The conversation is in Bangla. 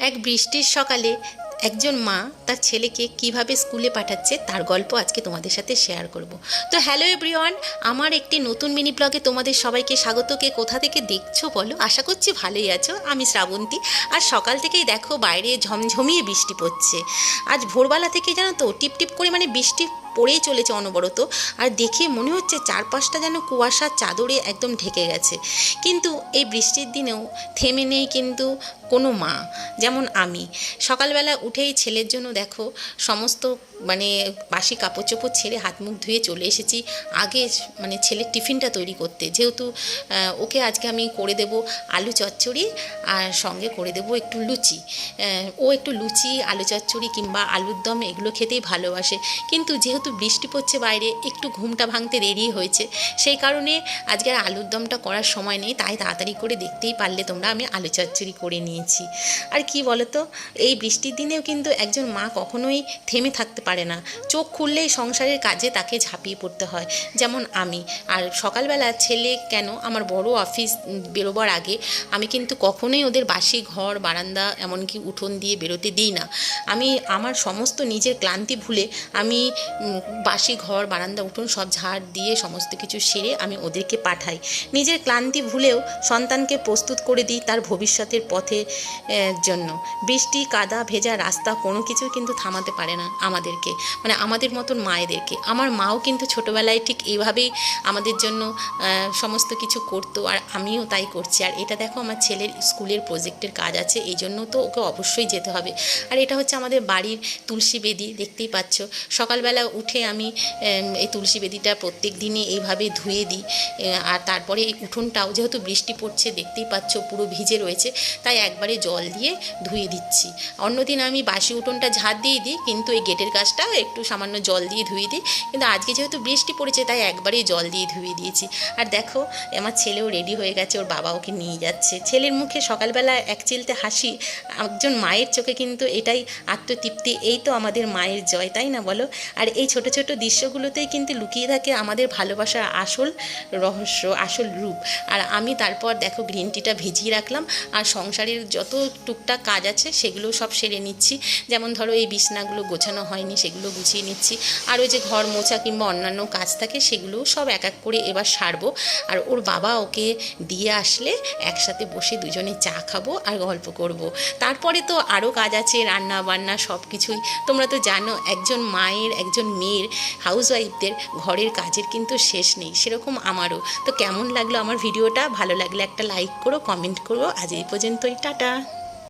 এক বৃষ্টির সকালে একজন মা তার ছেলেকে কিভাবে স্কুলে পাঠাচ্ছে তার গল্প আজকে তোমাদের সাথে শেয়ার করব। তো হ্যালো এভরিওয়ান, আমার একটি নতুন মিনি ব্লগে তোমাদের সবাইকে স্বাগত। কে কোথা থেকে দেখছো বলো, আশা করছি ভালোই আছো। আমি শ্রাবন্তী, আর সকাল থেকেই দেখো বাইরে ঝমঝমিয়ে বৃষ্টি পড়ছে। আজ ভোরবেলা থেকে জানো তো টিপ টিপ করে বৃষ্টি পড়েই চলেছে অনবরত। আর দেখে মনে হচ্ছে চারপাশটা যেন কুয়াশার চাদরে একদম ঢেকে গেছে। কিন্তু এই বৃষ্টির দিনেও থেমে নেই কিন্তু কোনো মা, যেমন আমি সকালবেলা উঠেই ছেলের জন্য দেখো সমস্ত বাসি কাপড় চোপড় ছেড়ে হাত মুখ ধুয়ে চলে এসেছি আগে ছেলের টিফিনটা তৈরি করতে। যেহেতু ওকে আজকে আমি করে দেব আলু চচ্চড়ি, আর সঙ্গে করে দেব একটু লুচি। ও একটু লুচি, আলু চচ্চড়ি কিংবা আলুর দম এগুলো খেতেই ভালোবাসে। কিন্তু যেহেতু বৃষ্টি পড়ছে বাইরে, একটু ঘুমটা ভাঙতে দেরি হয়েছে, সেই কারণে আজকে আর আলুর দমটা করার সময় নেই। তাই তাড়াতাড়ি করে দেখতেই পারলে তোমরা, আমি আলু চচ্চড়ি করে নিয়েছি। আর কি বলো তো, এই বৃষ্টির দিনেও কিন্তু একজন মা কখনোই থেমে থাকতে পারে না। চোখ খুললেই সংসারের কাজে তাকে ঝাঁপিয়ে পড়তে হয়, যেমন আমি। আর সকালবেলা ছেলে কেন, আমার বড় অফিস বেরোবার আগে আমি কিন্তু কখনোই ওদের বাসি ঘর বারান্দা এমনকি উঠোন দিয়ে বেরোতে দিই না। আমি আমার সমস্ত নিজের ক্লান্তি ভুলে আমি বাসি ঘর বারান্দা উঠোন সব ঝাড় দিয়ে সমস্ত কিছু সেরে আমি ওদেরকে পাঠাই। নিজের ক্লান্তি ভুলেও সন্তানকে প্রস্তুত করে দিই তার ভবিষ্যতের পথে জন্য। বৃষ্টি কাদা ভেজা রাস্তা কোনো কিছু কিন্তু থামাতে পারে না আমাদেরকে, আমাদের মতন মায়েদেরকে। আমার মাও কিন্তু ছোটোবেলায় ঠিক এইভাবেই আমাদের জন্য সমস্ত কিছু করতো, আর আমিও তাই করছি। আর এটা দেখো, আমার ছেলের স্কুলের প্রজেক্টের কাজ আছে, এই জন্য তো ওকে অবশ্যই যেতে হবে। আর এটা হচ্ছে আমাদের বাড়ির তুলসী বেদি, দেখতেই পাচ্ছ। সকালবেলা উঠে আমি এই তুলসী বেদিটা প্রত্যেক দিনই এইভাবে ধুয়ে দিই। আর তারপরে এই উঠোনটাও যেহেতু বৃষ্টি পড়ছে, দেখতেই পাচ্ছ পুরো ভিজে রয়েছে, তাই একবারে জল দিয়ে ধুয়ে দিচ্ছি। অন্যদিন আমি বাসি উঠোনটা ঝাড় দিয়ে দিই, কিন্তু এই গেটের কাজটা একটু সামান্য জল দিয়ে ধুয়ে দিই। কিন্তু আজকে যেহেতু বৃষ্টি পড়েছে, তাই একবারেই জল দিয়ে ধুয়ে দিয়েছি। আর দেখো, আমার ছেলেও রেডি হয়ে গেছে, ওর বাবা ওকে নিয়ে যাচ্ছে। ছেলের মুখে সকালবেলা এক চিলতে হাসি, একজন মায়ের চোখে কিন্তু এটাই আত্মতৃপ্তি। এই তো আমাদের মায়ের জয়, তাই না বলো? আর এই ছোট ছোট দৃশ্যগুলোতেই কিন্তু লুকিয়ে থাকে আমাদের ভালোবাসার আসল রহস্য, আসল রূপ। আর আমি তারপর দেখো গ্রিন টিটা ভিজিয়ে রাখলাম, আর সংসারের যত টুকটাক কাজ আছে সেগুলো সব সেরে নিচ্ছি। যেমন ধরো, এই বিছনাগুলো গোছানো হয়নি, সেগুলো গুছিয়ে নিচ্ছি। আর ওই যে ঘর মোছা কিংবা অন্যান্য কাজ থাকে, সেগুলোও সব এক এক করে এবার সারবো। আর ওর বাবা ওকে দিয়ে আসলে একসাথে বসে দুজনে চা খাবো আর গল্প করব। তারপরে তো আরও কাজ আছে, রান্না বান্না সব কিছুই। তোমরা তো জানো, একজন মায়ের, একজন মেয়ের, হাউসওয়াইফদের ঘরের কাজের কিন্তু শেষ নেই, সেরকম আমারও। তো কেমন লাগলো আমার ভিডিওটা? ভালো লাগলে একটা লাইক করো, কমেন্ট করো। আজ এই পর্যন্তই, টাটা।